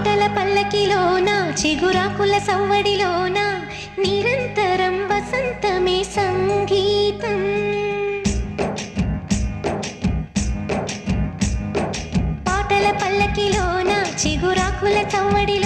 పాటల పల్లకిలోన చిగురాకుల సవ్వడిలోన నిరంతరం వసంతమే సంగీతం. పాటల పల్లకిలోన చిగురాకుల సవ్వడిలో